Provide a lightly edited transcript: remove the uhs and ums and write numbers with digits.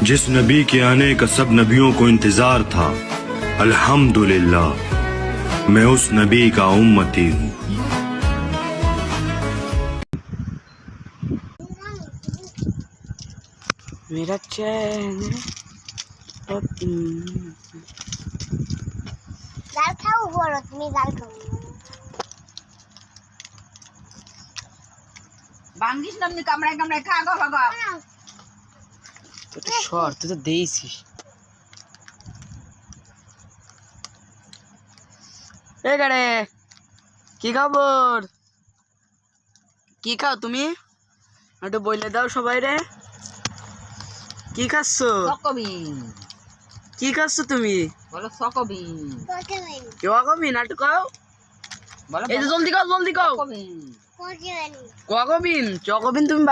जिस नबी के आने का सब नबियों को इंतजार था, अल्हम्दुलिल्लाह मैं उस नबी का उम्मती हूँ। मेरा चैन ডাল খাও বড় তুমি ডাল খাও বাঙ্গিস নামনি কামড়ায় কামড়ায় খা গো গো তুই তো শর্ট তুই তো দেইছিস এ গাড়ে কি খবর কি খাও তুমি একটু বলে দাও সবাই রে কি খাচ্ছো সকবিন কি খাচ্ছো তুমি বলো সকবিন কোকেন কেউ কবি নাটু খাও বলো এই যে জলদি খাও সকবিন কোকেন কবিন চকবিন তুমি